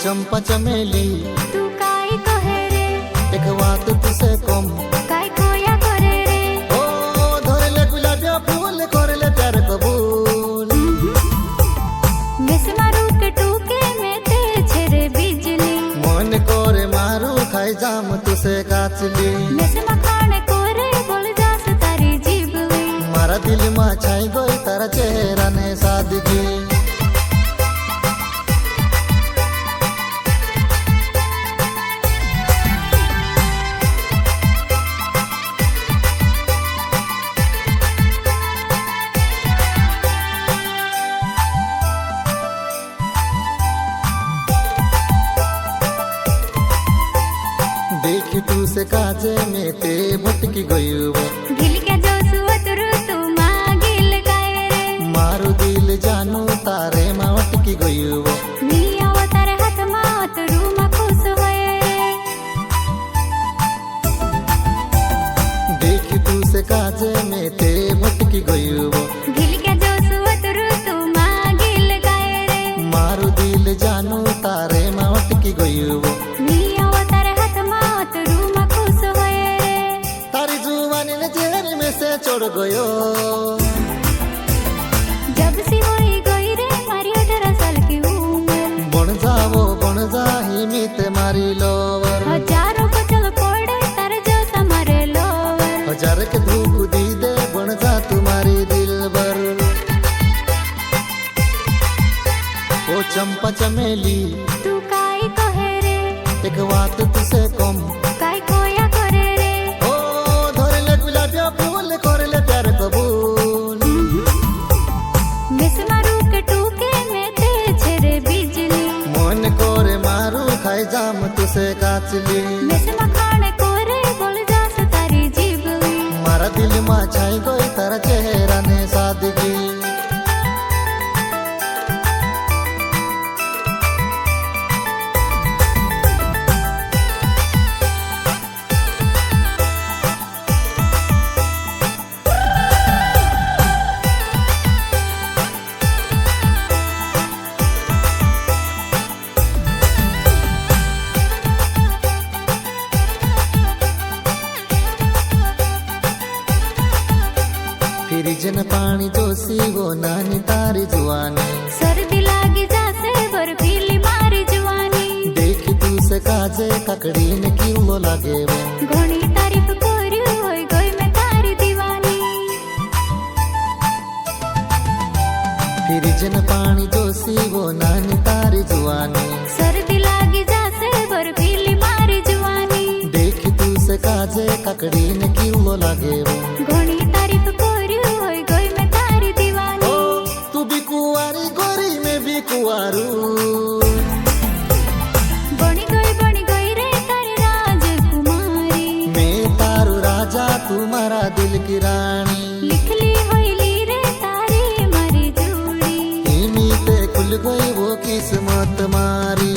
चंपा चमेली तू काई कहे रे, एक बात तुसे कम काई कोया करे रे। ओ धरले गुलाबिया फूल करले प्यार कबूल मिस मारू के टूके में ते छेरे बिजली मन करे मारू खाई जाम तुसे काचली मिस मखाने कोरे बोल जास तारी जीबली मारा दिल मा छाई गई तारा चेहरा ने सादगी देखी तू से काजे में ते भटकी गई गिल के जो सुअतरु तू मागिल गाए रे मारू दिल जानू तारे मा अटकी गई नी अवतार हाथ मा अतरु मा खुश होए रे। देखी तू से काजे में ते भटकी गई गिल के जो सुअतरु तू मागिल गाए रे मारू दिल जानू तारे मा अटकी गई नी अवतार हाथ मा अतरु मा खुश होए रे। तारी जुवानी ने जेल में से छोड़ गयो जब से होई गई रे मारी 18 साल की उम्र बन जा हिमित मारी लोवर हजारों को चल पड़े तारे जो समारे लोवर हजार के धूप दी दे बन जा तुम्हारी दिल भर ओ चंपा चमेली तू काई कहे रे, एक बात तुसे कम काई कोया करे रे। ओ धरले गुलाबिया फूल करले प्यार कबूल मिस मारू के टूके में ते छेरे बिजली मन करे मारू खाई जाम तुसे काचली मिस मखाने कोरे बोल जास तारी जीबली मारा दिल मा छाई गई तारा चेहरा ने सादगी फ्रिजन पानी जोशी वो नानी तारी जुआनी सर्दी लागी जासे बर्फीली मारी जवानी देखी तू से काजे ककड़ी ने किलो लागे वो घणी तारीफ कोरी होई गई मैं तारी दीवानी फ्रिजन पानी जोशी वो नानी तारी जुआनी सर्दी लागी जासे बर्फीली मारी जवानी देखी तू से काजे ककड़ी ने किलो लागे वो घणी तारीफ कोरी होई गई मैं तारी दीवानी ओ तू भी कुंवारी गोरी में भी कुंवारू बनी गई रे तारी राजकुमारी मैं तारू राजा तुम्हारा दिल की रानी लिख ली होइली रे तारी मारी जोड़ी हिमीते खुल गई वो किस्मत मारी